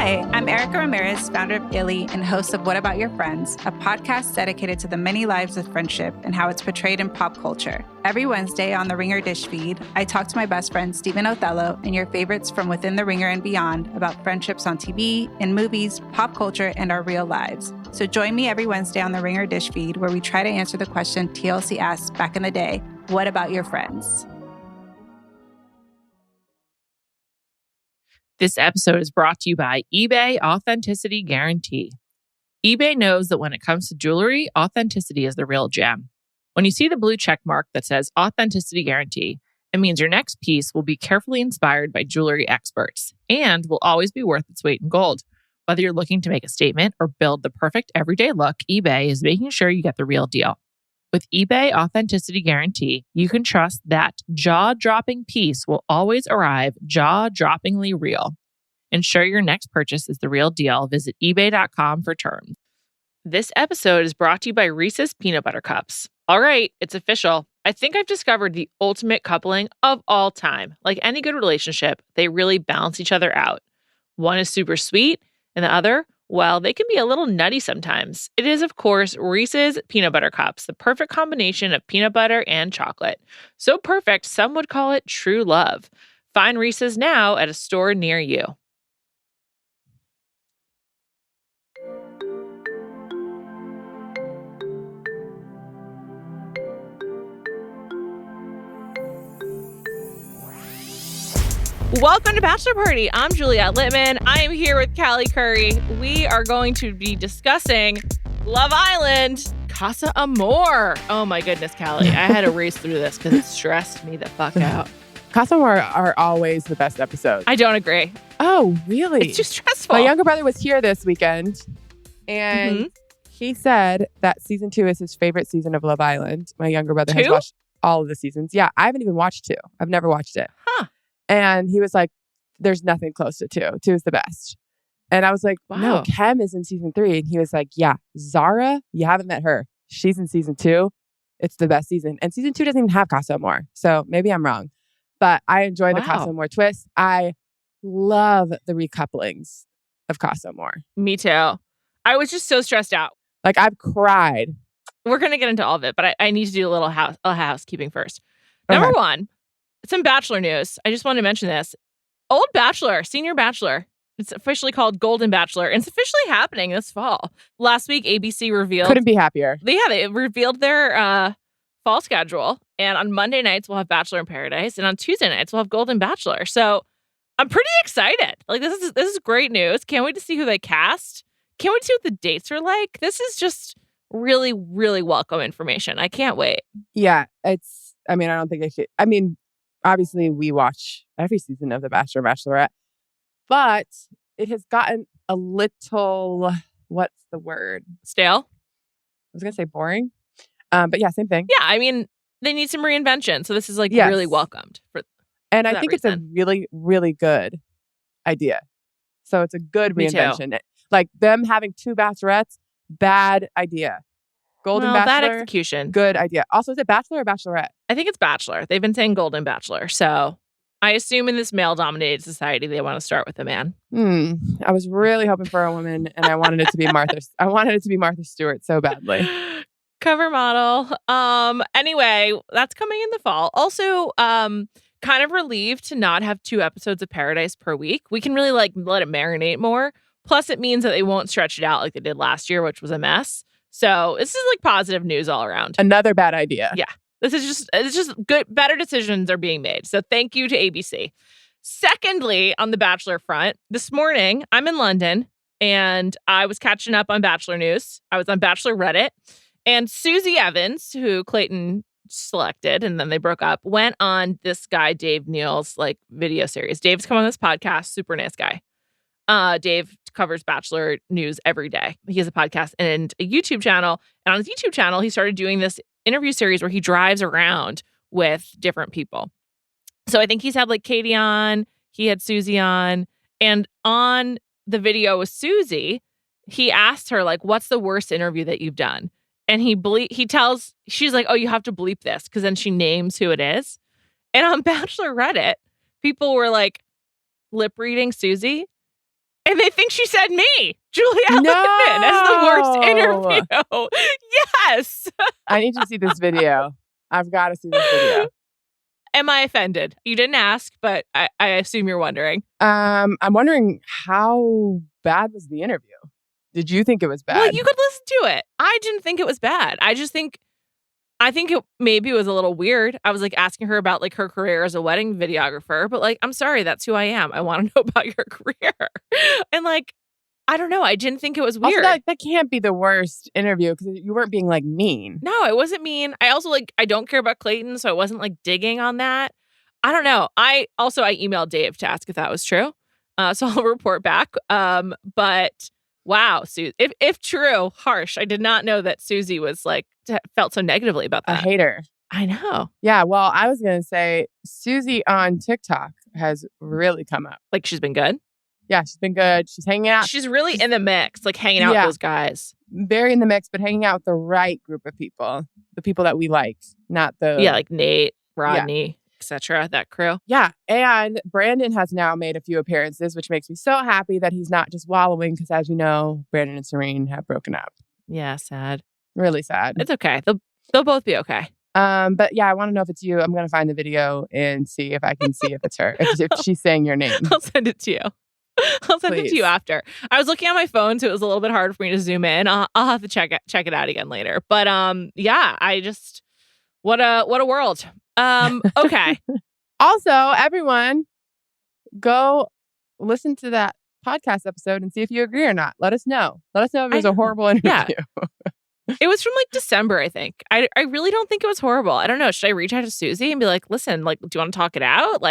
Hi, I'm Erica Ramirez, founder of Illy and host of What About Your Friends, a podcast dedicated to the many lives of friendship and how it's portrayed in pop culture. Every Wednesday on the Ringer Dish feed, I talk to my best friend Stephen Othello and your favorites from within the Ringer and beyond about friendships on TV, in movies, pop culture, and our real lives. So join me every Wednesday on the Ringer Dish feed where we try to answer the question TLC asked back in the day, what about your friends? This episode is brought to you by eBay Authenticity Guarantee. eBay knows that when it comes to jewelry, authenticity is the real gem. When you see the blue check mark that says Authenticity Guarantee, it means your next piece will be carefully inspired by jewelry experts and will always be worth its weight in gold. Whether you're looking to make a statement or build the perfect everyday look, eBay is making sure you get the real deal. With eBay Authenticity Guarantee, you can trust that jaw-dropping piece will always arrive jaw-droppingly real. Ensure your next purchase is the real deal. Visit ebay.com for terms. This episode is brought to you by Reese's Peanut Butter Cups. All right, it's official. I think I've discovered the ultimate coupling of all time. Like any good relationship, they really balance each other out. One is super sweet, and the other, well, they can be a little nutty sometimes. It is, of course, Reese's Peanut Butter Cups, the perfect combination of peanut butter and chocolate. So perfect, some would call it true love. Find Reese's now at a store near you. Welcome to Bachelor Party. I'm Juliet Litman. I am here with Callie Curry. We are going to be discussing Love Island, Casa Amor. Oh my goodness, Callie. I had to race through this because it stressed me the fuck out. Casa Amor are always the best episodes. I don't agree. Oh, really? It's too stressful. My younger brother was here this weekend, and he said that season 2 is his favorite season of Love Island. My younger brother has watched all of the seasons. Yeah, I haven't even watched 2. I've never watched it. Huh. And he was like, there's nothing close to 2. 2 is the best. And I was like, wow. No, Kem is in season 3. And he was like, yeah, Zara, you haven't met her. She's in season 2. It's the best season. And season 2 doesn't even have Casa Amor. So maybe I'm wrong. But I enjoy the Casa Amor twist. I love the recouplings of Casa Amor. Me too. I was just so stressed out. Like, I've cried. We're going to get into all of it, but I need to do a little housekeeping first. Number one, some Bachelor news. I just wanted to mention this. Old Bachelor, Senior Bachelor. It's officially called Golden Bachelor, and it's officially happening this fall. Last week, ABC revealed... Couldn't be happier. They revealed their fall schedule, and on Monday nights, we'll have Bachelor in Paradise, and on Tuesday nights, we'll have Golden Bachelor. So I'm pretty excited. Like, this is great news. Can't wait to see who they cast. Can't wait to see what the dates are like. This is just really, really welcome information. I can't wait. Yeah, I don't think I should... obviously, we watch every season of The Bachelor, Bachelorette, but it has gotten a little, what's the word? Stale? I was going to say boring. But yeah, same thing. Yeah, they need some reinvention. So this is really welcomed. And I think it's a really, really good idea. So it's a good reinvention. Like them having 2 bachelorettes, bad idea. Golden Bachelor, bad execution. Good idea. Also, is it Bachelor or Bachelorette? I think it's Bachelor. They've been saying Golden Bachelor. So I assume in this male-dominated society, they want to start with a man. I was really hoping for a woman, and I wanted it to be Martha. I wanted it to be Martha Stewart so badly. Cover model. Anyway, that's coming in the fall. Also, kind of relieved to not have 2 episodes of Paradise per week. We can really let it marinate more. Plus, it means that they won't stretch it out like they did last year, which was a mess. So this is positive news all around. Another bad idea. Yeah. It's just good, better decisions are being made. So thank you to ABC. Secondly, on the Bachelor front, this morning, I'm in London and I was catching up on Bachelor news. I was on Bachelor Reddit, and Susie Evans, who Clayton selected and then they broke up, went on this guy, Dave Neal's video series. Dave's come on this podcast, super nice guy. Dave covers Bachelor news every day. He has a podcast and a YouTube channel. And on his YouTube channel, he started doing this interview series where he drives around with different people. So I think he's had Katie on, he had Susie on, and on the video with Susie, he asked her what's the worst interview that you've done? And she's like, oh, you have to bleep this, because then she names who it is. And on Bachelor Reddit, people were lip reading Susie. And they think she said me, Juliet Litman, as the worst interview. Yes. I need to see this video. I've got to see this video. Am I offended? You didn't ask, but I assume you're wondering. I'm wondering, how bad was the interview? Did you think it was bad? Well, you could listen to it. I didn't think it was bad. I think it maybe was a little weird. I was like asking her about like her career as a wedding videographer, but like, I'm sorry, that's who I am. I want to know about your career. And like, I don't know. I didn't think it was weird. Also, that can't be the worst interview because you weren't being like mean. No, it wasn't mean. I also I don't care about Clayton, so I wasn't like digging on that. I don't know. I emailed Dave to ask if that was true. So I'll report back. But wow, if true, harsh. I did not know that Susie was felt so negatively about that. A hater. I know. Yeah, well, I was going to say Susie on TikTok has really come up. Like she's been good? Yeah, she's been good. She's hanging out. She's really in the mix, like hanging out with those guys. Very in the mix, but hanging out with the right group of people. The people that we like, not the... Yeah, like Nate, Rodney, etc. That crew. Yeah, and Brandon has now made a few appearances, which makes me so happy that he's not just wallowing because, as you know, Brandon and Serene have broken up. Yeah, sad. Really sad. It's okay. They'll both be okay. But yeah, I want to know if it's you. I'm going to find the video and see if I can see if it's her. If she's saying your name. I'll send it to you. I'll send it to you after. I was looking on my phone, so it was a little bit hard for me to zoom in. I'll have to check it out again later. But yeah, I just what a world. Okay. Also, everyone, go listen to that podcast episode and see if you agree or not. Let us know. Let us know if it was a horrible interview. Yeah. It was from December, I think. I really don't think it was horrible. I don't know. Should I reach out to Susie and be like, listen, do you want to talk it out?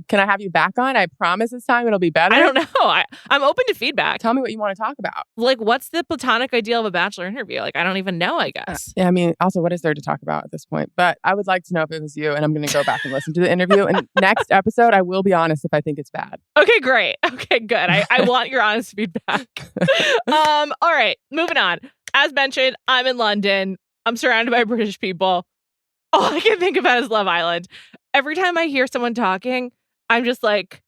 Can I have you back on? I promise this time it'll be better. I don't know. I'm open to feedback. Tell me what you want to talk about. What's the platonic ideal of a Bachelor interview? I don't even know, I guess. Yeah, I mean, also, what is there to talk about at this point? But I would like to know if it was you, and I'm going to go back and listen to the interview. And next episode, I will be honest if I think it's bad. Okay, great. Okay, good. I want your honest feedback. All right, moving on. As mentioned, I'm in London. I'm surrounded by British people. All I can think about is Love Island. Every time I hear someone talking, I'm just like,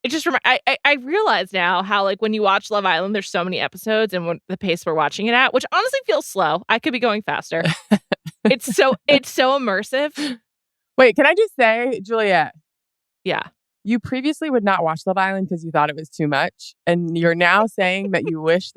it just I realize now how when you watch Love Island, there's so many episodes, and when the pace we're watching it at, which honestly feels slow. I could be going faster. It's so immersive. Wait, can I just say, Juliet? Yeah. You previously would not watch Love Island because you thought it was too much, and you're now saying that you wish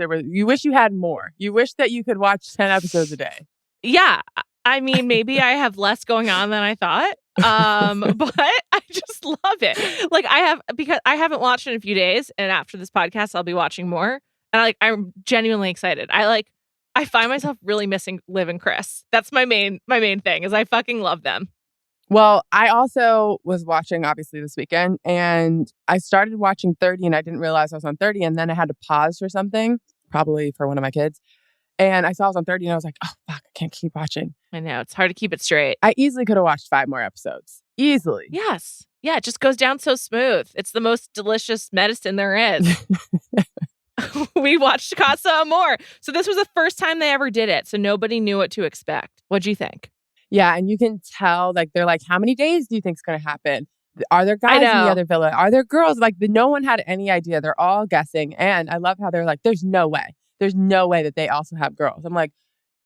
you had more. You wish that you could watch 10 episodes a day. Yeah. I mean, maybe I have less going on than I thought. But I just love it. Because I haven't watched in a few days, and after this podcast, I'll be watching more. And I'm genuinely excited. I find myself really missing Liv and Chris. That's my main thing is I fucking love them. Well, I also was watching, obviously, this weekend, and I started watching 30, and I didn't realize I was on 30, and then I had to pause for something, probably for one of my kids. And I saw I was on 30, and I was like, oh, fuck, I can't keep watching. I know. It's hard to keep it straight. I easily could have watched 5 more episodes. Easily. Yes. Yeah, it just goes down so smooth. It's the most delicious medicine there is. We watched Casa Amor. So this was the first time they ever did it. So nobody knew what to expect. What'd you think? Yeah, and you can tell, they're like, how many days do you think is going to happen? Are there guys in the other villa? Are there girls? No one had any idea. They're all guessing. And I love how they're like, there's no way. There's no way that they also have girls. I'm like,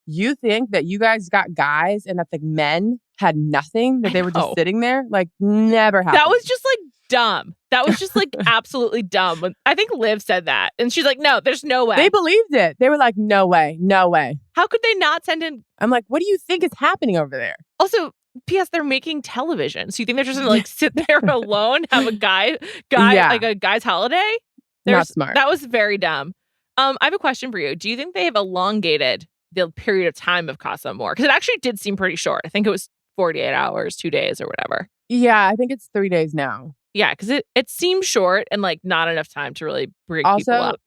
you think that you guys got guys and that the men had nothing? That they were just sitting there? Never happened. That was just dumb. That was just absolutely dumb. I think Liv said that. And she's like, no, there's no way. They believed it. They were like, no way. No way. How could they not send in? I'm like, what do you think is happening over there? Also, P.S. they're making television. So you think they're just going to sit there alone, have a guy, a guy's holiday? Not smart. That was very dumb. I have a question for you. Do you think they have elongated the period of time of Casa Amor? Because it actually did seem pretty short. I think it was 48 hours, 2 days or whatever. Yeah, I think it's 3 days now. Yeah, because it seems short and not enough time to really bring people up.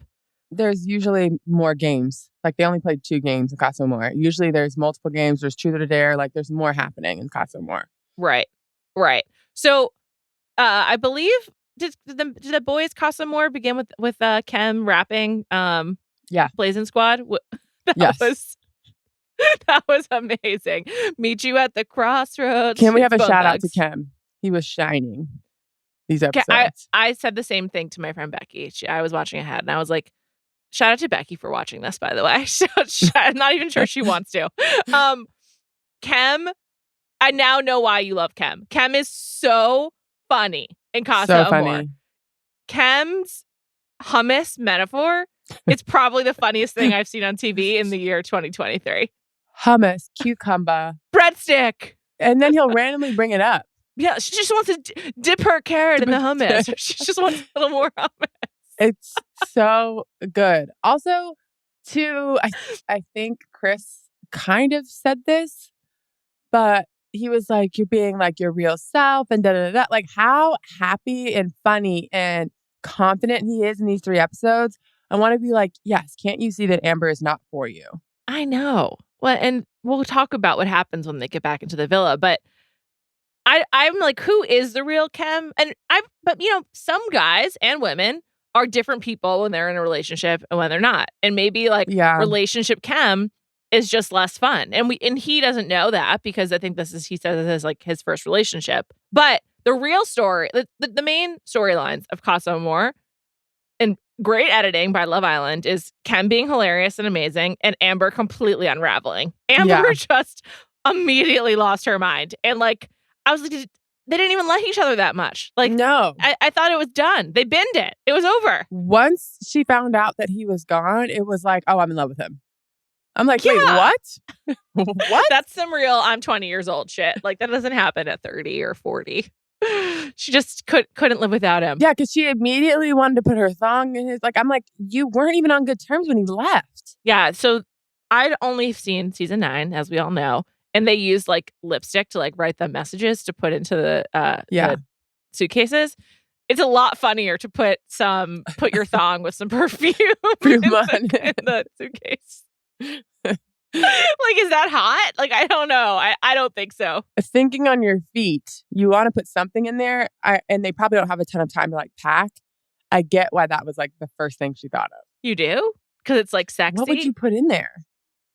There's usually more games. They only played 2 games in Casa Amor. Usually there's multiple games. There's truth or dare. There's more happening in Casa Amor. Right. So I believe did the boys Casa Amor begin with Kem rapping? Yeah, Blazing Squad. That was amazing. Meet you at the crossroads. Can we have a shout out to Kem? He was shining. these episodes. I said the same thing to my friend Becky. I was watching ahead and I was like, shout out to Becky for watching this, by the way. I'm not even sure she wants to. Kem, I now know why you love Kem. Kem is so funny in Casa Amor. Kem's hummus metaphor, it's probably the funniest thing I've seen on TV in the year 2023. Hummus, cucumber, breadstick. And then he'll randomly bring it up. Yeah, she just wants to dip her carrot in the hummus. She just wants a little more hummus. It's so good. Also, I think Chris kind of said this, but he was like, you're being like your real self and da-da-da-da. Like how happy and funny and confident he is in these 3 episodes. I want to be like, yes, can't you see that Amber is not for you? I know. Well, and we'll talk about what happens when they get back into the villa, but I'm like, who is the real Kem? But you know, some guys and women are different people when they're in a relationship and when they're not. And maybe like relationship Kem is just less fun. And he doesn't know that because I think he says this is like his first relationship. But the real story, the main storylines of Casa Amor and great editing by Love Island is Kem being hilarious and amazing and Amber completely unraveling. Amber just immediately lost her mind. And like, I was like, they didn't even like each other that much. Like, no, I thought it was done. They binned it. It was over. Once she found out that he was gone, it was like, oh, I'm in love with him. I'm like, wait, what? What? That's some real I'm 20 years old shit. Like, that doesn't happen at 30 or 40. She just couldn't live without him. Yeah, because she immediately wanted to put her thong in his. Like, I'm like, you weren't even on good terms when he left. Yeah, so I'd only seen season 9, as we all know. And they used like lipstick to like write the messages to put into the suitcases. It's a lot funnier to put your thong with some perfume in the suitcase. Like, is that hot? Like, I don't know. I don't think so. Thinking on your feet, you want to put something in there, and they probably don't have a ton of time to like pack. I get why that was like the first thing she thought of. You do? Because it's like sexy. What would you put in there?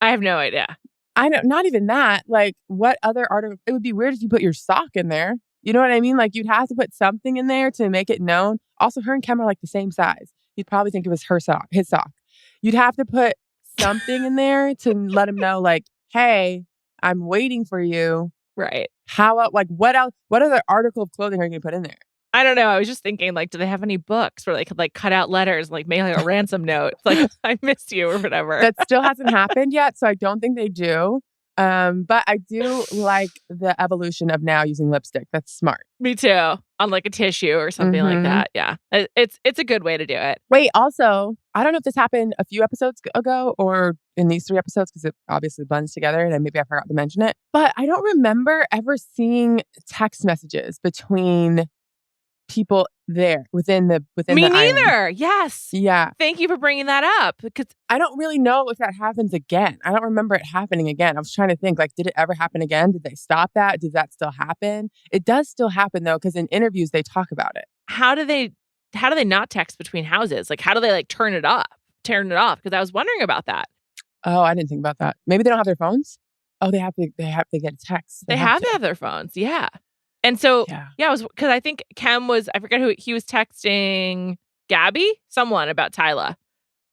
I have no idea. I know, not even that. Like, what other article? It would be weird if you put your sock in there. You know what I mean? Like, you'd have to put something in there to make it known. Also, her and Kem are like the same size. You'd probably think it was his sock. You'd have to put something in there to let him know, like, hey, I'm waiting for you. Right. Like, what else? What other article of clothing are you going to put in there? I don't know. I was just thinking, like, do they have any books where they could like cut out letters and like make like a ransom note? Like, I missed you or whatever. That still hasn't happened yet, so I don't think they do. But I do like the evolution of now using lipstick. That's smart. Me too. On like a tissue or something like that. Yeah. It's a good way to do it. Wait, also, I don't know if this happened a few episodes ago or in these 3 episodes because it obviously blends together and maybe I forgot to mention it. But I don't remember ever seeing text messages between people there within the Me neither. Island. Yes. Yeah. Thank you for bringing that up because I don't really know if that happens again. I don't remember it happening again. I was trying to think, like, did it ever happen again? Did they stop that? Did that still happen? It does still happen though, because in interviews they talk about it. How do they not text between houses? Like, how do they like turn it off? Because I was wondering about that. Oh, I didn't think about that. Maybe they don't have their phones. Oh, they have to get a text. They have to have their phones. Yeah. And so, it was because I think Kem I forget who he was texting someone about Tyla,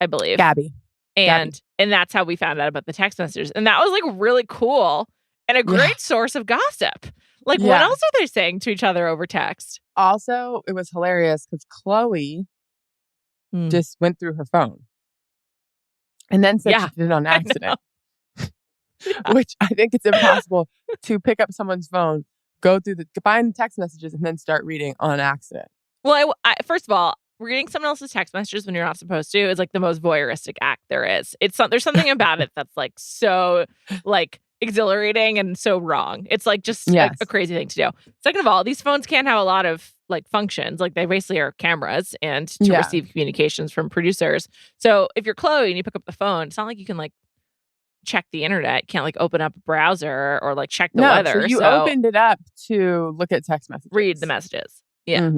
I believe. Gabby. And that's how we found out about the text messages. And that was like really cool and a great source of gossip. Like, what else are they saying to each other over text? Also, it was hilarious because Chloe just went through her phone and then said she did it on accident. Which I think it's impossible to pick up someone's phone, go through find text messages and then start reading on accident. Well, first of all, reading someone else's text messages when you're not supposed to is like the most voyeuristic act there is. There's something about it that's like so like exhilarating and so wrong. It's like just a crazy thing to do. Second of all, these phones can't have a lot of like functions. Like, they basically are cameras and to receive communications from producers. So if you're Chloe and you pick up the phone, it's not like you can like check the internet. You can't like open up a browser or like check the weather. So you opened it up to look at text messages. Read the messages. Yeah.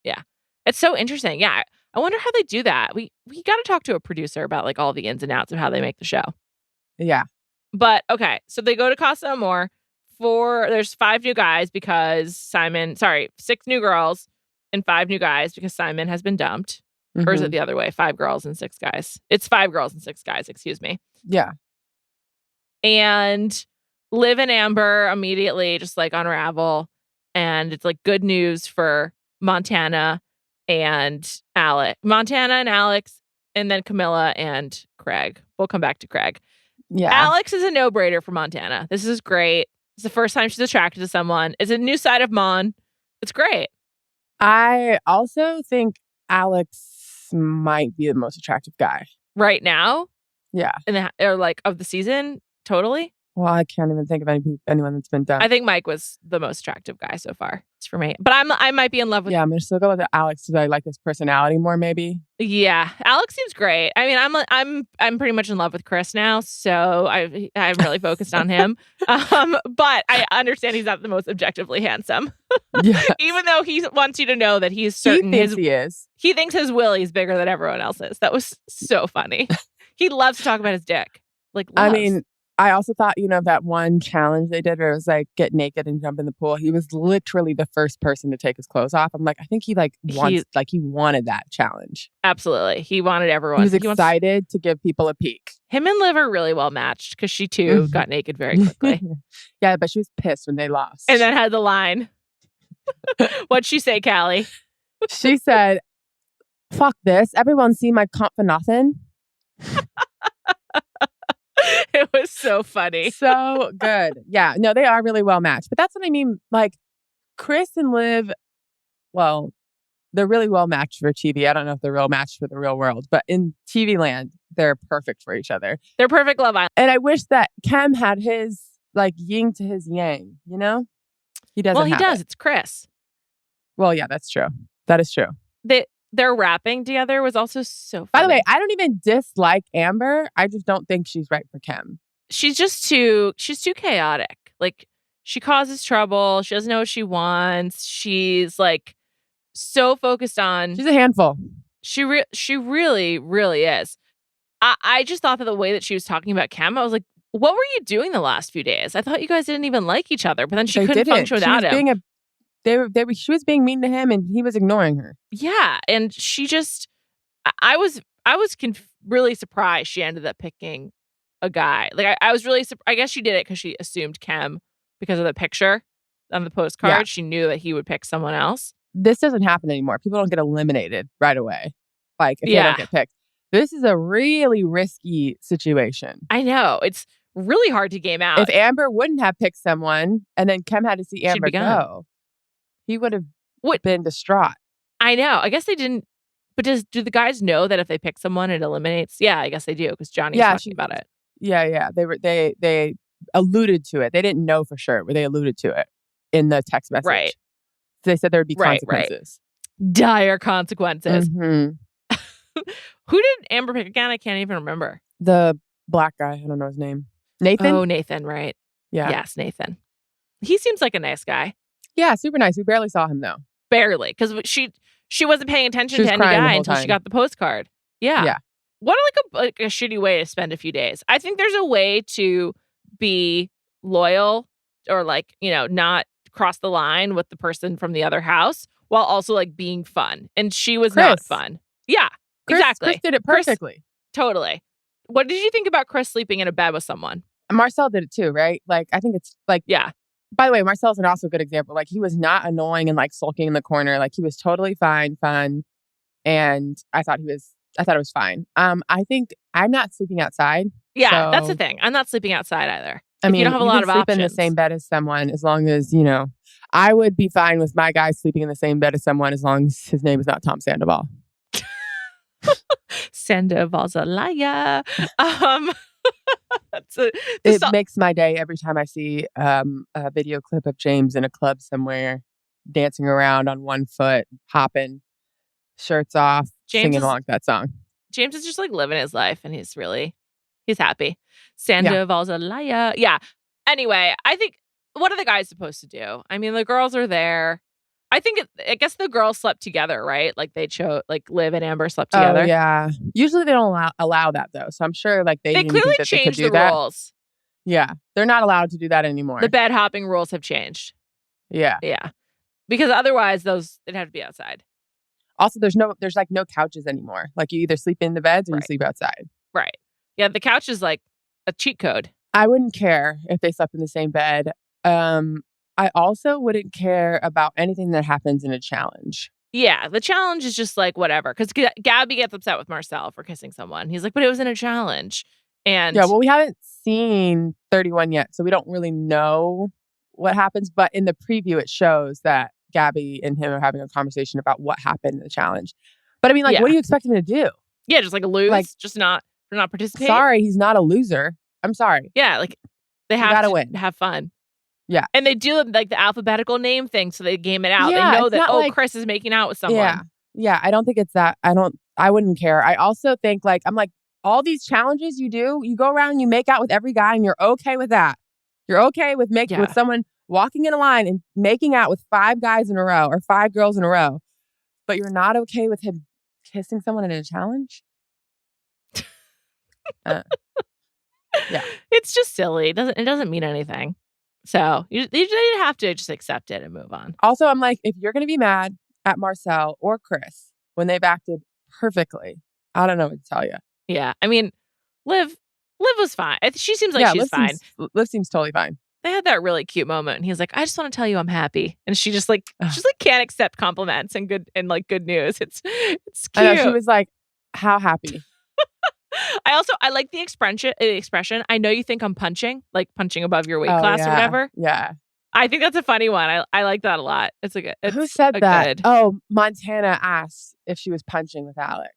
Yeah. It's so interesting. Yeah. I wonder how they do that. We got to talk to a producer about like all the ins and outs of how they make the show. Yeah. But okay. So they go to Casa Amor there's 5 new guys because 6 new girls and 5 new guys because Simon has been dumped. Or is it the other way? 5 girls and 6 guys. It's 5 girls and 6 guys, excuse me. Yeah. And Liv and Amber immediately just like unravel. And it's like good news for Montana and Alex. Montana and Alex, and then Camilla and Craig. We'll come back to Craig. Yeah. Alex is a no-brainer for Montana. This is great. It's the first time she's attracted to someone. It's a new side of Mon. It's great. I also think Alex might be the most attractive guy right now. Yeah. Or like of the season, totally. Well, I can't even think of anyone that's been done. I think Mike was the most attractive guy so far. It's for me. But I might be in love with... Yeah, I'm going to still go with Alex because I like his personality more, maybe. Yeah. Alex seems great. I mean, I'm pretty much in love with Chris now, so I'm really focused on him. But I understand he's not the most objectively handsome. Yeah. Even though he wants you to know that he's certain he is. He thinks his Willie's bigger than everyone else's. That was so funny. He loves to talk about his dick. Like, loves. I mean... I also thought, that one challenge they did where it was like get naked and jump in the pool. He was literally the first person to take his clothes off. I'm like, I think he wanted that challenge. Absolutely. He wanted everyone. He was excited to give people a peek. Him and Liv are really well matched because she too got naked very quickly. Yeah, but she was pissed when they lost. And then had the line. What'd she say, Callie? She said, fuck this. Everyone see my comp for nothing. It was so funny. So good. Yeah. No, they are really well matched. But that's what I mean. Like, Chris and Liv, well, they're really well matched for TV. I don't know if they're real matched for the real world. But in TV land, they're perfect for each other. They're perfect Love Island. And I wish that Kem had his, like, yin to his yang, He doesn't Well, he have does. it. It's Chris. Well, yeah, that's true. That is true. Their rapping together was also so funny. By the way, I don't even dislike Amber. I just don't think she's right for Kem. She's too chaotic. Like, she causes trouble. She doesn't know what she wants. She's like so focused on... She's a handful. She really, really is. I just thought that the way that she was talking about Kem, I was like, what were you doing the last few days? I thought you guys didn't even like each other, but then she couldn't function without him. She was being mean to him and he was ignoring her. Yeah. And she just, I was really surprised she ended up picking a guy. Like, I was really, I guess she did it because she assumed Kem because of the picture on the postcard. Yeah. She knew that he would pick someone else. This doesn't happen anymore. People don't get eliminated right away. Like, if they don't get picked. This is a really risky situation. I know. It's really hard to game out. If Amber wouldn't have picked someone and then Kem had to see Amber go, he would have been distraught. I know. I guess they didn't. But do the guys know that if they pick someone, it eliminates? Yeah, I guess they do because Johnny's talking about it. Yeah. They alluded to it. They didn't know for sure, but they alluded to it in the text message. Right. So they said there would be consequences. Right. Dire consequences. Mm-hmm. Who did Amber pick again? I can't even remember. The black guy. I don't know his name. Nathan? Oh, Nathan, right. Yeah. Yes, Nathan. He seems like a nice guy. Yeah, super nice. We barely saw him, though. Barely, because she wasn't paying attention to any guy until she got the postcard. Yeah. What a shitty way to spend a few days. I think there's a way to be loyal or not cross the line with the person from the other house while also being fun. And she was not fun. Yeah, exactly. Chris did it perfectly. Totally. What did you think about Chris sleeping in a bed with someone? Marcel did it too, right? I think it's yeah. By the way, Marcel's an also good example. He was not annoying and sulking in the corner. He was totally fine, fun. And I thought it was fine. I think I'm not sleeping outside. Yeah, that's the thing. I'm not sleeping outside either. I mean, you don't have a lot of options. Sleep in the same bed as someone as long as, I would be fine with my guy sleeping in the same bed as someone as long as his name is not Tom Sandoval. Sandoval's a liar. It makes my day every time I see a video clip of James in a club somewhere dancing around on one foot, hopping, shirts off, singing along to that song. James is just living his life and he's happy. Sandoval's a liar. Yeah. Anyway, I think, what are the guys supposed to do? I mean, the girls are there. I guess the girls slept together, right? They chose, Liv and Amber slept together. Oh, yeah. Usually they don't allow that, though. So I'm sure, they clearly changed the rules. Yeah. They're not allowed to do that anymore. The bed hopping rules have changed. Yeah. Yeah. Because otherwise it'd have to be outside. Also, there's like no couches anymore. Like you either sleep in the beds or you sleep outside. Right. Yeah, the couch is like a cheat code. I wouldn't care if they slept in the same bed. I also wouldn't care about anything that happens in a challenge. Yeah, the challenge is just like whatever. Because Gabby gets upset with Marcel for kissing someone. He's like, but it was in a challenge. And yeah, well, we haven't seen 31 yet, so we don't really know what happens. But in the preview, it shows that Gabby and him are having a conversation about what happened in the challenge. But I mean, like, what do you expect him to do? Yeah, just like lose, like, just not participate. Sorry, he's not a loser. I'm sorry. Yeah, like they have to win, have fun. Yeah, and they do like the alphabetical name thing, so they game it out. Yeah, they know that like, Chris is making out with someone. Yeah. I don't think it's that. I wouldn't care. I also think I'm like all these challenges you do, you go around, and you make out with every guy, and you're okay with that. You're okay with with someone walking in a line and making out with 5 guys in a row or 5 girls in a row, but you're not okay with him kissing someone in a challenge. Yeah, it's just silly. It doesn't mean anything. So you have to just accept it and move on. Also, I'm like, if you're going to be mad at Marcel or Chris when they've acted perfectly, I don't know what to tell you. Yeah, I mean, Liv was fine. She seems like she's fine. Liv seems totally fine. They had that really cute moment, and he's like, "I just want to tell you I'm happy," and she just can't accept compliments and good news. It's cute. I know, she was like, "How happy." I like the expression. I know you think I'm punching above your weight class or whatever. Yeah. I think that's a funny one. I like that a lot. Who said that? Oh, Montana asked if she was punching with Alex.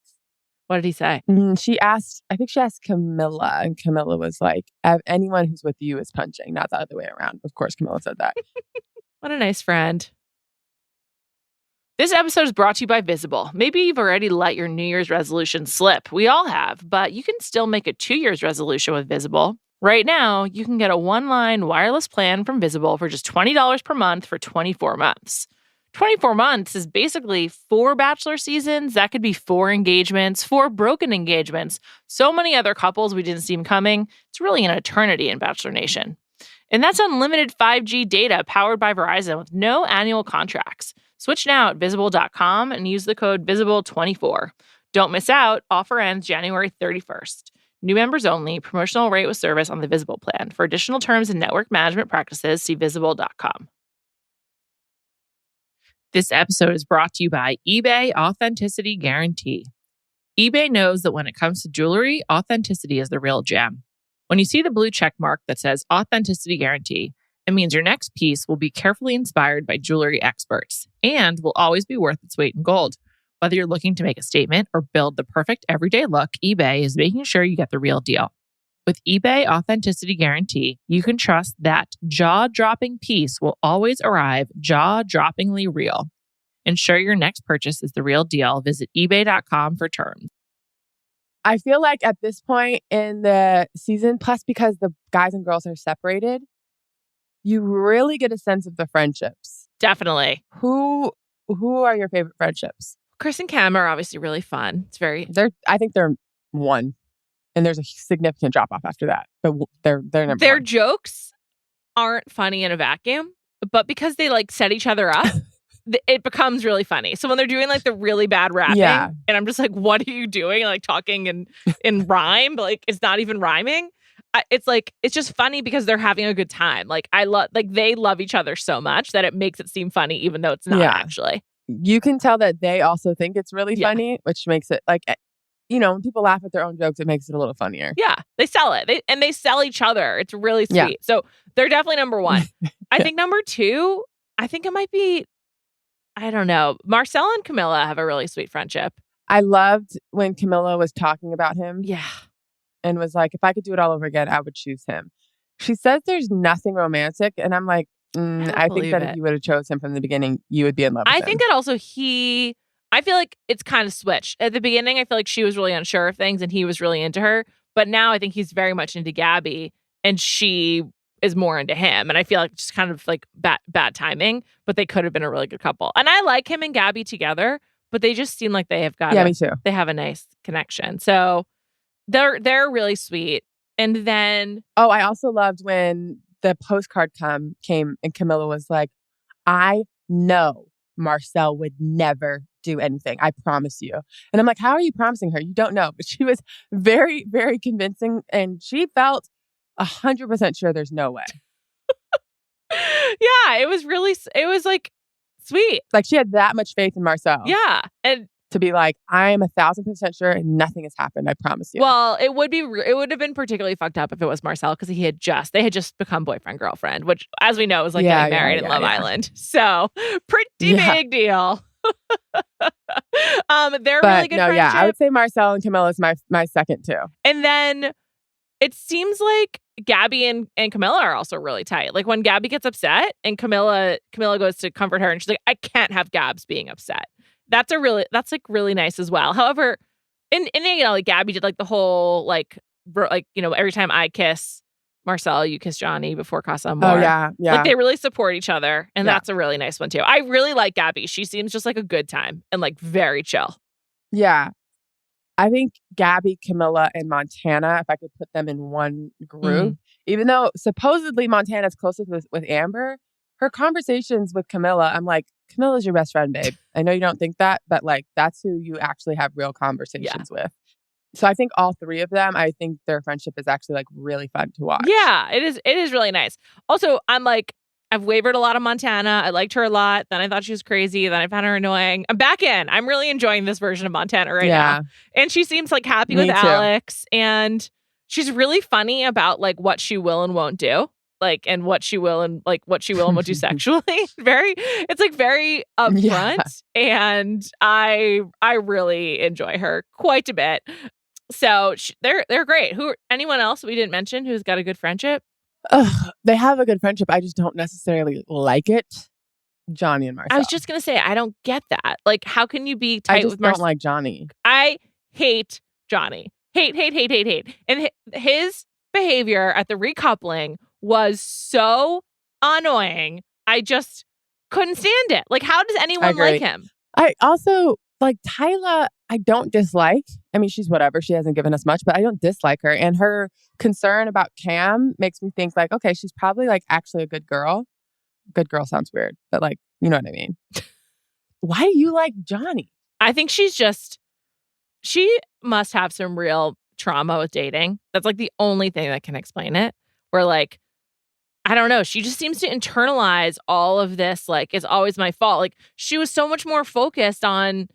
What did he say? I think she asked Camilla, and Camilla was like, anyone who's with you is punching, not the other way around. Of course, Camilla said that. What a nice friend. This episode is brought to you by Visible. Maybe you've already let your New Year's resolution slip. We all have, but you can still make a 2 years resolution with Visible. Right now, you can get a one-line wireless plan from Visible for just $20 per month for 24 months. 24 months is basically 4 Bachelor seasons. That could be 4 engagements, 4 broken engagements, so many other couples we didn't see coming. It's really an eternity in Bachelor Nation. And that's unlimited 5G data powered by Verizon with no annual contracts. Switch now at Visible.com and use the code VISIBLE24. Don't miss out. Offer ends January 31st. New members only. Promotional rate with service on the Visible plan. For additional terms and network management practices, see Visible.com. This episode is brought to you by eBay Authenticity Guarantee. eBay knows that when it comes to jewelry, authenticity is the real gem. When you see the blue check mark that says Authenticity Guarantee, it means your next piece will be carefully inspired by jewelry experts and will always be worth its weight in gold. Whether you're looking to make a statement or build the perfect everyday look, eBay is making sure you get the real deal. With eBay Authenticity Guarantee, you can trust that jaw-dropping piece will always arrive jaw-droppingly real. Ensure your next purchase is the real deal. Visit ebay.com for terms. I feel like at this point in the season, plus because the guys and girls are separated, you really get a sense of the friendships. Definitely. Who are your favorite friendships? Chris and Cam are obviously really fun. I think they're one. And there's a significant drop off after that. But they're number Their one. jokes aren't funny in a vacuum, but because they set each other up, it becomes really funny. So when they're doing the really bad rapping, and I'm just like, what are you doing? Talking in rhyme, but it's not even rhyming. It's just funny because they're having a good time. They love each other so much that it makes it seem funny, even though it's not actually. You can tell that they also think it's really funny, which makes it when people laugh at their own jokes, it makes it a little funnier. Yeah, they sell it. They sell each other. It's really sweet. Yeah. So they're definitely number one. I think number 2, I think it might be, I don't know. Marcel and Camilla have a really sweet friendship. I loved when Camilla was talking about him. Yeah. And was like, if I could do it all over again, I would choose him. She says there's nothing romantic. And I'm like, I think that if you would have chose him from the beginning, you would be in love with him. I think that also I feel like it's kind of switched. At the beginning, I feel like she was really unsure of things and he was really into her. But now I think he's very much into Gabby and she is more into him. And I feel like just kind of bad timing, but they could have been a really good couple. And I like him and Gabby together, but they just seem like they have got me too. They have a nice connection. So they're really sweet. And then I also loved when the postcard came and Camilla was like, I no, Marcel would never do anything. I promise you. And I'm like, how are you promising her? You don't know. But she was very, very convincing. And she felt 100% sure there's no way. Yeah, it was like sweet. Like she had that much faith in Marcel. Yeah. And to be like, I am 1,000% sure and nothing has happened. I promise you. Well, it would have been particularly fucked up if it was Marcel because they had just become boyfriend girlfriend, which, as we know, is like getting married in Love Island. So pretty big deal. They're really good friendship. Yeah, I would say Marcel and Camilla is my second too. And then it seems like Gabby and Camilla are also really tight. Like when Gabby gets upset and Camilla goes to comfort her and she's like, I can't have Gabs being upset. That's like really nice as well. However, like Gabby did like the whole every time I kiss Marcel, you kiss Johnny before Casa Amor. Oh yeah. Like they really support each other, and that's a really nice one too. I really like Gabby. She seems just like a good time and like very chill. Yeah. I think Gabby, Camilla, and Montana, if I could put them in one group, even though supposedly Montana's closest with Amber, her conversations with Camilla, I'm like, Camilla's your best friend, babe. I know you don't think that, but like that's who you actually have real conversations with. So I think all three of them, I think their friendship is actually like really fun to watch. Yeah, it is really nice. Also, I've wavered a lot on Montana. I liked her a lot. Then I thought she was crazy. Then I found her annoying. I'm back in. I'm really enjoying this version of Montana right now. And she seems like happy with Alex. And she's really funny about like what she will and won't do. Like, and what she will and won't do sexually. It's like very upfront. And I really enjoy her quite a bit. So they're great. Anyone else we didn't mention who's got a good friendship? They have a good friendship. I just don't necessarily like it. Johnny and Marcel. I was just going to say, I don't get that. Like, how can you be tight with Marcel? I just don't like Johnny. I hate Johnny. Hate. And his behavior at the recoupling was so annoying. I just couldn't stand it. Like, how does anyone like him? I also, like, Tyla, I don't dislike. I mean, she's whatever. She hasn't given us much, but I don't dislike her. And her concern about Cam makes me think like, okay, she's probably like actually a good girl. Good girl sounds weird, but like, you know what I mean? Why do you like Johnny? I think she must have some real trauma with dating. That's like the only thing that can explain it. Where like, I don't know, she just seems to internalize all of this. Like, it's always my fault. Like, she was so much more focused on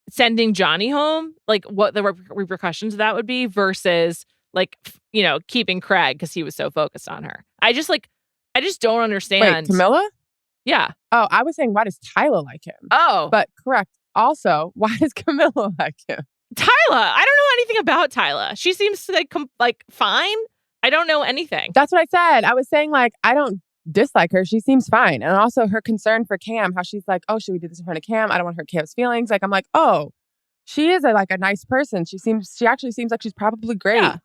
sending Johnny home, like what the repercussions of that would be versus like, keeping Craig because he was so focused on her. I just don't understand. Wait, Camilla? Yeah. Oh, I was saying, why does Tyla like him? Oh. But correct. Also, why does Camilla like him? Tyla. I don't know anything about Tyla. She seems like fine. I don't know anything. That's what I said. I was saying, like, I don't dislike her. She seems fine. And also her concern for Cam, how she's like, oh, should we do this in front of Cam? I don't want to hurt Cam's feelings. Like, I'm like, oh, she is a nice person. She actually seems like she's probably great. Yeah.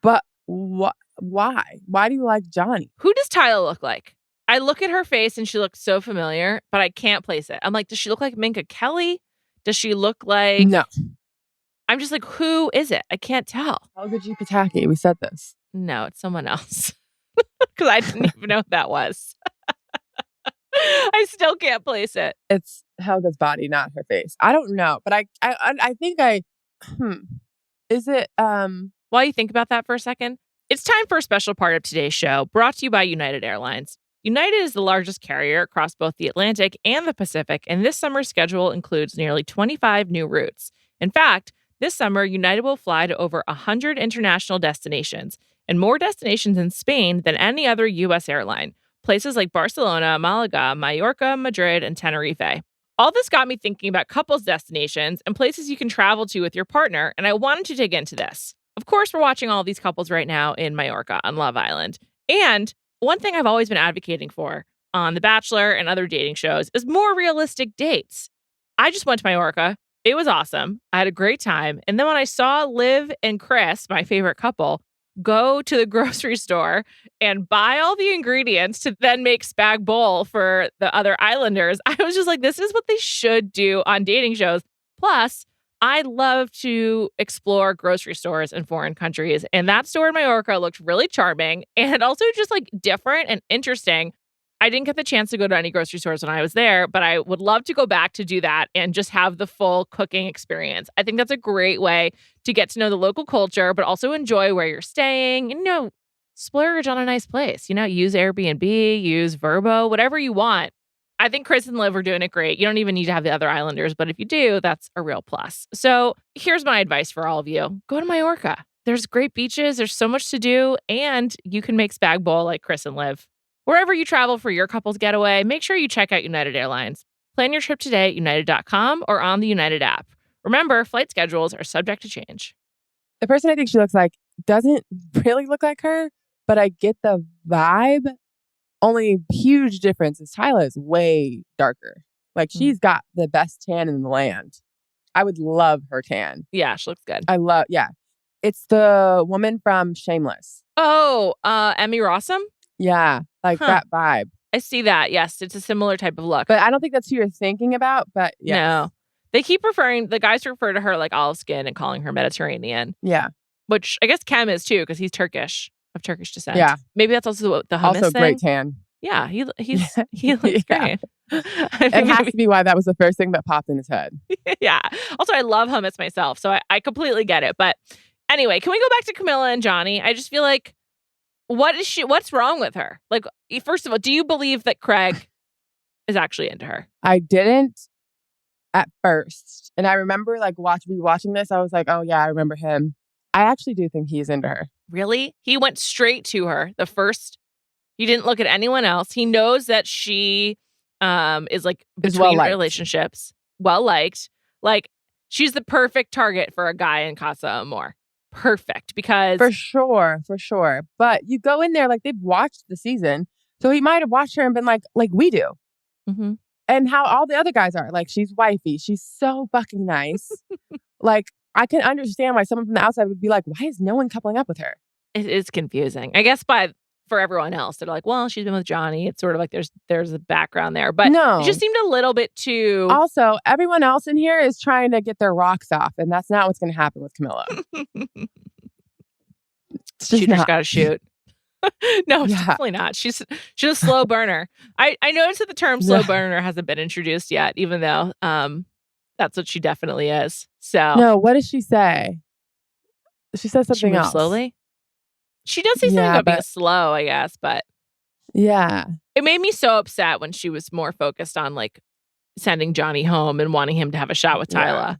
But why? Why do you like Johnny? Who does Tyla look like? I look at her face and she looks so familiar, but I can't place it. I'm like, does she look like Minka Kelly? Does she look like... No. I'm just like, who is it? I can't tell. Helga G. Pataki. We said this. No, it's someone else. Because I didn't even know who that was. I still can't place it. It's Helga's body, not her face. I don't know, but I think is it While you think about that for a second, it's time for a special part of today's show, brought to you by United Airlines. United is the largest carrier across both the Atlantic and the Pacific, and this summer's schedule includes nearly 25 new routes. In fact, this summer, United will fly to over 100 international destinations, and more destinations in Spain than any other U.S. airline. Places like Barcelona, Malaga, Mallorca, Madrid, and Tenerife. All this got me thinking about couples destinations and places you can travel to with your partner, and I wanted to dig into this. Of course, we're watching all these couples right now in Mallorca on Love Island. And one thing I've always been advocating for on The Bachelor and other dating shows is more realistic dates. I just went to Mallorca. It was awesome. I had a great time. And then when I saw Liv and Chris, my favorite couple, go to the grocery store and buy all the ingredients to then make spag bowl for the other islanders, I was just like, this is what they should do on dating shows. Plus, I love to explore grocery stores in foreign countries. And that store in Mallorca looked really charming and also just like different and interesting. I didn't get the chance to go to any grocery stores when I was there, but I would love to go back to do that and just have the full cooking experience. I think that's a great way to get to know the local culture, but also enjoy where you're staying and, splurge on a nice place. Use Airbnb, use Vrbo, whatever you want. I think Chris and Liv are doing it great. You don't even need to have the other Islanders, but if you do, that's a real plus. So here's my advice for all of you. Go to Majorca. There's great beaches. There's so much to do, and you can make spag bowl like Chris and Liv. Wherever you travel for your couple's getaway, make sure you check out United Airlines. Plan your trip today at united.com or on the United app. Remember, flight schedules are subject to change. The person I think she looks like doesn't really look like her, but I get the vibe. Only huge difference is Tyla is way darker. Like, she's got the best tan in the land. I would love her tan. Yeah, she looks good. Yeah. It's the woman from Shameless. Oh, Emmy Rossum? Yeah, that vibe. I see that. Yes, it's a similar type of look. But I don't think that's who you're thinking about, but yes. No. They keep the guys refer to her like olive skin and calling her Mediterranean. Yeah. Which I guess Kem is too, because he's Turkish, of Turkish descent. Yeah. Maybe that's also the hummus also thing. Great tan. Yeah, he looks great. It has to be why that was the first thing that popped in his head. Yeah. Also, I love hummus myself, so I completely get it. But anyway, can we go back to Camilla and Johnny? I just feel like, what's wrong with her? Like, first of all, do you believe that Craig is actually into her? I didn't at first. And I remember watching this, I was like, oh yeah, I remember him. I actually do think he's into her. Really? He went straight to her. He didn't look at anyone else. He knows that she is like between relationships, well-liked. Like, she's the perfect target for a guy in Casa Amor. Perfect, because For sure. But you go in there, like, they've watched the season. So he might have watched her and been like we do. Mm-hmm. And how all the other guys are. Like, she's wifey. She's so fucking nice. Like, I can understand why someone from the outside would be like, why is no one coupling up with her? It is confusing. I guess for everyone else, they're like, well, she's been with Johnny. It's sort of like there's a background there. But no. It just seemed a little bit too... Also, everyone else in here is trying to get their rocks off. And that's not what's going to happen with Camilla. She just got to shoot. No, definitely not. She's a slow burner. I noticed that the term slow burner hasn't been introduced yet, even though that's what she definitely is. So no, what does she say? She says something else. Slowly? She does say something about being slow, I guess, but yeah. It made me so upset when she was more focused on like sending Johnny home and wanting him to have a shot with Tyla. Yeah.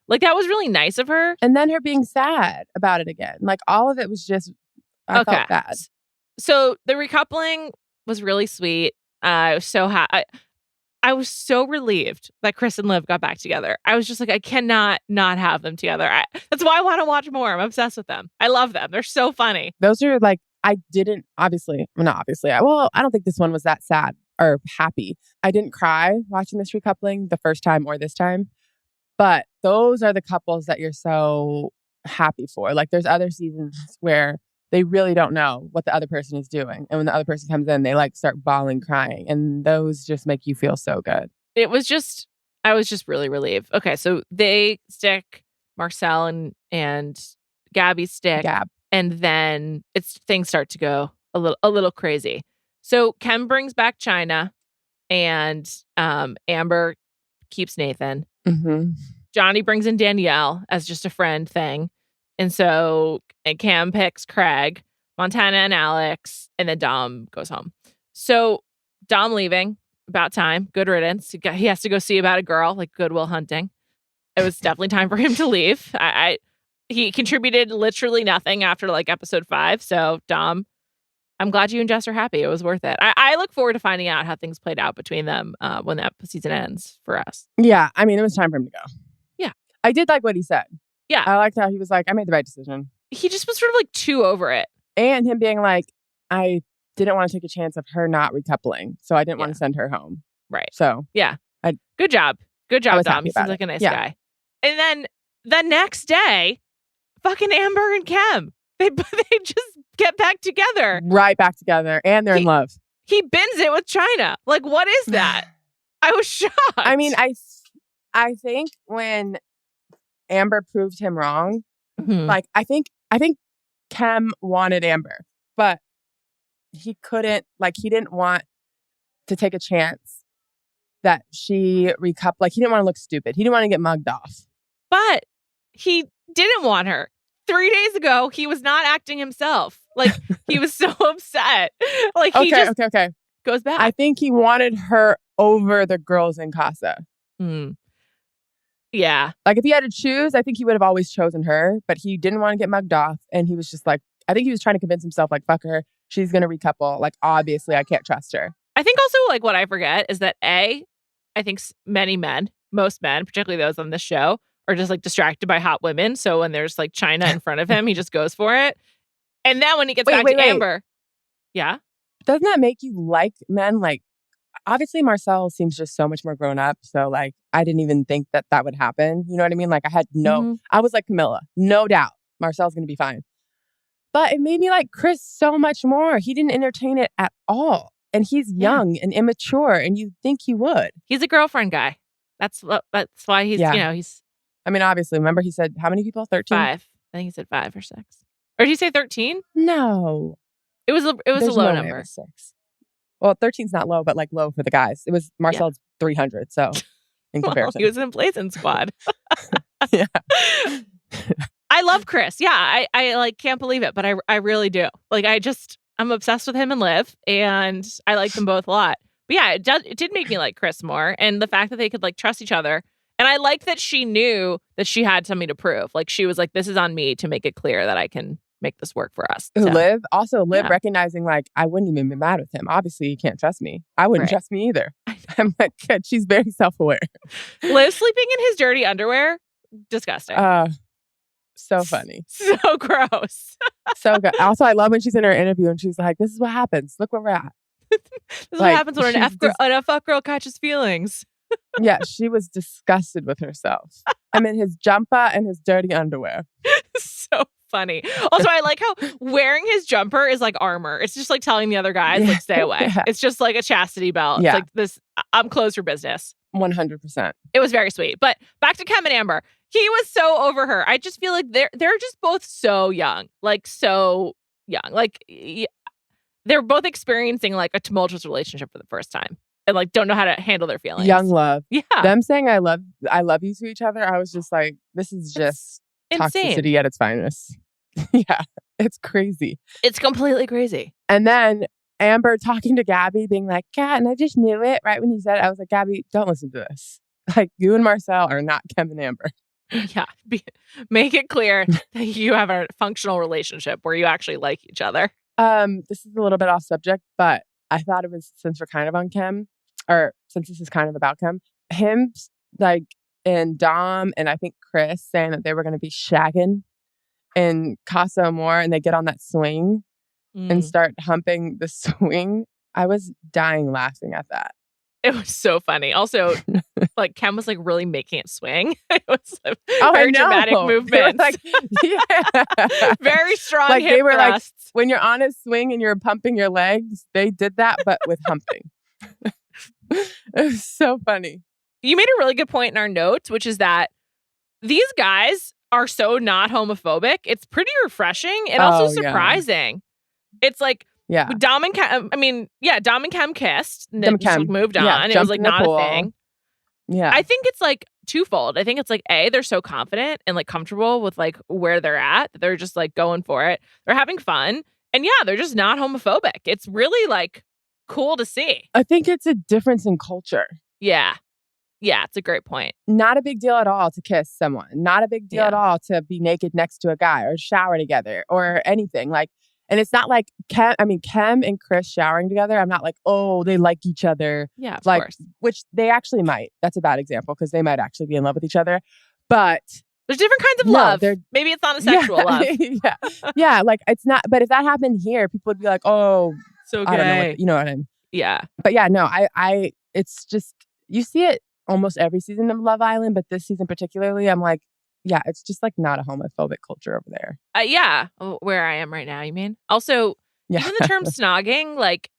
Like, that was really nice of her. And then her being sad about it again. Like, all of it was just, I felt bad. So the recoupling was really sweet. I was so happy. I was so relieved that Chris and Liv got back together. I was just like, I cannot not have them together. That's why I want to watch more. I'm obsessed with them. I love them. They're so funny. Those are like, I don't think this one was that sad or happy. I didn't cry watching this recoupling the first time or this time. But those are the couples that you're so happy for. Like, there's other seasons where they really don't know what the other person is doing. And when the other person comes in, they like start bawling, crying. And those just make you feel so good. I was just really relieved. Okay, so they stick Marcel and Gabby stick. Gab. And then things start to go a little crazy. So Kem brings back China and Amber keeps Nathan. Mm-hmm. Johnny brings in Danielle as just a friend thing. And Cam picks Craig, Montana and Alex, and then Dom goes home. So Dom leaving, about time, good riddance. He has to go see about a girl, like Goodwill Hunting. It was definitely time for him to leave. He contributed literally nothing after like episode 5. So Dom, I'm glad you and Jess are happy. It was worth it. I look forward to finding out how things played out between them when that season ends for us. Yeah, I mean, it was time for him to go. Yeah. I did like what he said. Yeah. I liked how he was like, I made the right decision. He just was sort of like too over it. And him being like, I didn't want to take a chance of her not recoupling. So I didn't want to send her home. Right. So. Yeah. Good job. Good job, Dom. He seems like a nice guy. And then the next day, fucking Amber and Kem, they just get back together. Right back together. And they're in love. He bins it with China. Like, what is that? I was shocked. I mean, I think when Amber proved him wrong, like, I think Kem wanted Amber, but he couldn't, like, he didn't want to take a chance that she like he didn't want to look stupid. He didn't want to get mugged off. But he didn't want her. 3 days ago, he was not acting himself. Like, he was so upset. Like, he okay. Goes back. I think he wanted her over the girls in Casa. Yeah. Like, if he had to choose, I think he would have always chosen her, but he didn't want to get mugged off. And he was just like, I think he was trying to convince himself, like, fuck her. She's going to recouple. Like, obviously, I can't trust her. I think also, like, what I forget is that I think most men, particularly those on this show, are just like distracted by hot women. So when there's like China in front of him, he just goes for it. And then when he gets back to Amber. Yeah. Doesn't that make you like men? Like, obviously Marcel seems just so much more grown up. So like, I didn't even think that would happen. You know what I mean? Like I was like Camilla, no doubt Marcel's going to be fine. But it made me like Chris so much more. He didn't entertain it at all. And he's young and immature and you'd think he would. He's a girlfriend guy. That's why he's, he's... I mean, obviously, remember he said, how many people? 13? 5. I think he said 5 or 6. Or did he say 13? No. It was a low number. 6. Well, 13's not low, but like low for the guys. It was Marcel's 300. So in comparison. He was in Blazing Squad. Yeah. I love Chris. Yeah. I like can't believe it, but I really do. Like I'm obsessed with him and Liv, and I like them both a lot. But yeah, it did make me like Chris more. And the fact that they could like trust each other. And I like that she knew that she had something to prove. Like she was like, this is on me to make it clear that I can make this work for us. So, Liv recognizing like, I wouldn't even be mad with him. Obviously, you can't trust me. I wouldn't trust me either. I'm like, good. She's very self-aware. Liv sleeping in his dirty underwear, disgusting. So funny. So gross. So good. Also, I love when she's in her interview and she's like, this is what happens. Look where we're at. This is what happens when an F girl catches feelings. Yeah, she was disgusted with herself. I mean, his jumper and his dirty underwear. So funny. Also, I like how wearing his jumper is like armor. It's just like telling the other guys, like, stay away. Yeah. It's just like a chastity belt. Yeah. It's like this, I'm closed for business. 100%. It was very sweet. But back to Kem and Amber. He was so over her. I just feel like they're just both so young. Like, so young. Like, they're both experiencing like a tumultuous relationship for the first time. And like don't know how to handle their feelings. Young love. Yeah. Them saying I love you to each other. I was just like, this is just toxicity at its finest. Yeah. It's crazy. It's completely crazy. And then Amber talking to Gabby, being like, Kat, and I just knew it right when you said it. I was like, Gabby, don't listen to this. Like you and Marcel are not Kem and Amber. Yeah. Make it clear that you have a functional relationship where you actually like each other. This is a little bit off subject, but I thought it was, since we're kind of on Kem, or since this is kind of about Kem, him, like, and Dom, and I think Chris saying that they were going to be shagging in Casa Amor, and they get on that swing and start humping the swing. I was dying laughing at that. It was so funny. Also, like, Kem was, like, really making it swing. It was very dramatic movements. Like, yeah. Very strong like, hip they were thrusts. Like, when you're on a swing and you're pumping your legs, they did that, but with humping. It was so funny. You made a really good point in our notes, which is that these guys are so not homophobic. It's pretty refreshing and also surprising. Yeah. It's like, Dom and Kem kissed and then just moved on. Yeah, it was like not a thing. Yeah. I think it's like twofold. I think it's like, A, they're so confident and like comfortable with like where they're at. They're just like going for it. They're having fun. And yeah, they're just not homophobic. It's really like cool to see. I think it's a difference in culture. Yeah. Yeah, it's a great point. Not a big deal at all to kiss someone. Not a big deal at all to be naked next to a guy or shower together or anything. Like, and it's not like Kem and Chris showering together. I'm not like, oh, they like each other. Yeah, of like, course. Which they actually might. That's a bad example because they might actually be in love with each other. But there's different kinds of love. Maybe it's not a sexual love. Yeah. Yeah, like it's not. But if that happened here, people would be like, oh, so gay. I don't know you know what I mean? Yeah. But yeah, no, I it's just, you see it almost every season of Love Island, but this season particularly, I'm like, yeah, it's just like not a homophobic culture over there. Yeah. Where I am right now, you mean? Also, even the term snogging, like,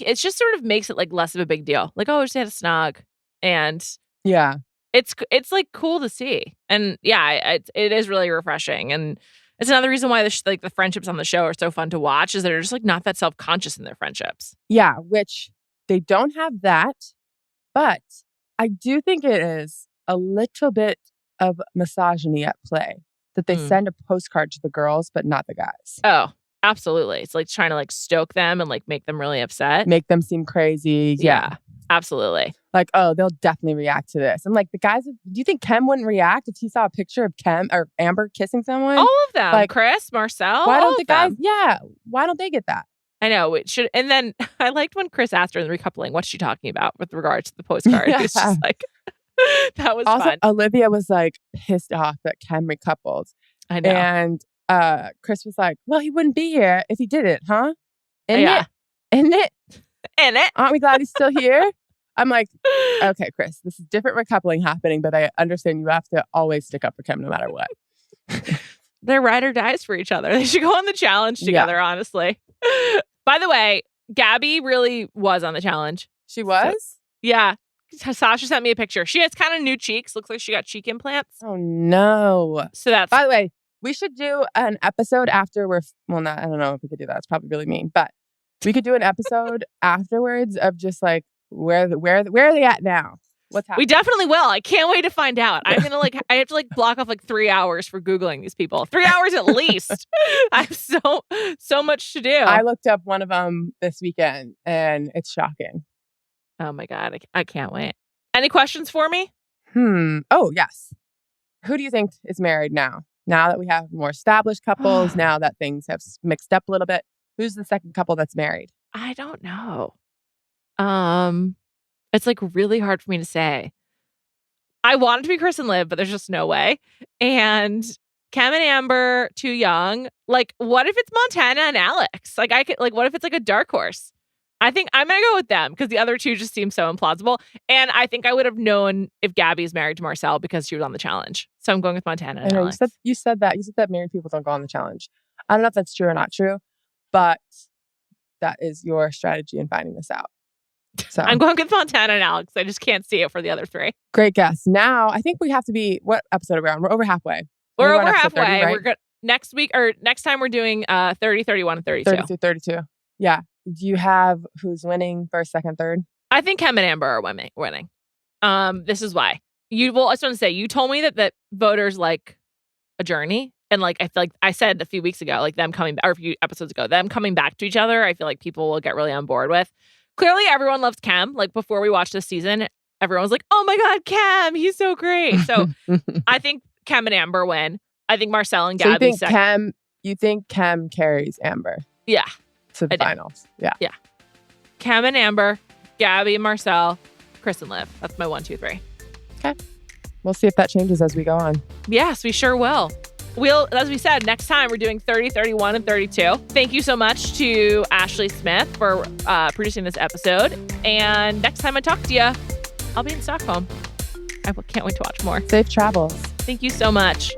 it just sort of makes it like less of a big deal. Like, oh, I just had a snog. And yeah, it's like cool to see. And yeah, it is really refreshing. And it's another reason why the friendships on the show are so fun to watch, is that they're just like not that self-conscious in their friendships. Yeah, which they don't have that, but I do think it is a little bit of misogyny at play that they send a postcard to the girls, but not the guys. Oh, absolutely. It's like trying to like stoke them and like make them really upset. Make them seem crazy. Yeah, absolutely. Like, oh, they'll definitely react to this. I'm like, the guys, do you think Kem wouldn't react if he saw a picture of Kem or Amber kissing someone? All of them. Like Chris, Marcel. Why don't the guys? Yeah. Why don't they get that? I know it should. And then I liked when Chris asked her in the recoupling, what's she talking about with regards to the postcard? It's just like, that was also, fun. Olivia was like pissed off that Kem recoupled. I know. And Chris was like, well, he wouldn't be here if he did it, huh? Isn't it? Aren't we glad he's still here? I'm like, okay, Chris, this is different recoupling happening, but I understand you have to always stick up for Kem no matter what. They're ride or dies for each other. They should go on the challenge together, honestly. By the way, Gabby really was on the challenge. She was? So, yeah. Sasha sent me a picture. She has kind of new cheeks. Looks like she got cheek implants. Oh, no. So that's... By the way, we should do an episode after I don't know if we could do that. It's probably really mean. But we could do an episode afterwards of just like, where are they at now? What's happening? We definitely will. I can't wait to find out. I'm going to I have to block off 3 hours for Googling these people. 3 hours at least. I have so much to do. I looked up one of them this weekend and it's shocking. Oh my God. I can't wait. Any questions for me? Oh, yes. Who do you think is married now? Now that we have more established couples, now that things have mixed up a little bit, who's the second couple that's married? I don't know. It's really hard for me to say. I want it to be Chris and Liv, but there's just no way. And Kem and Amber, too young. What if it's Montana and Alex? What if it's a dark horse? I think I'm going to go with them because the other two just seem so implausible. And I think I would have known if Gabby's married to Marcel because she was on the challenge. So I'm going with Montana and Alex. You said that married people don't go on the challenge. I don't know if that's true or not true, but that is your strategy in finding this out. So I'm going with Montana and Alex. I just can't see it for the other three. Great guess. Now, I think we have to be, what episode are we on? We're over halfway. We're over halfway. 30, right? We're good. Next week or next time we're doing 30, 31, and 32. 32. Yeah. Do you have who's winning first, second, third? I think Kem and Amber are winning. This is why. I just want to say, you told me that voters like a journey. And I feel like I said a few weeks ago, them coming back, or a few episodes ago, them coming back to each other, I feel like people will get really on board with. Clearly, everyone loves Kem. Before we watched this season, everyone was like, oh my God, Kem, he's so great. So I think Kem and Amber win. I think Marcel and Gabby second. You think Kem carries Amber? Yeah. To the finals. Yeah. Yeah. Kem and Amber, Gabby and Marcel, Chris and Liv. That's my 1, 2, 3. Okay. We'll see if that changes as we go on. Yes, we sure will. As we said, next time we're doing 30, 31, and 32. Thank you so much to Ashleigh Smith for producing this episode. And next time I talk to you, I'll be in Stockholm. I can't wait to watch more. Safe travels. Thank you so much.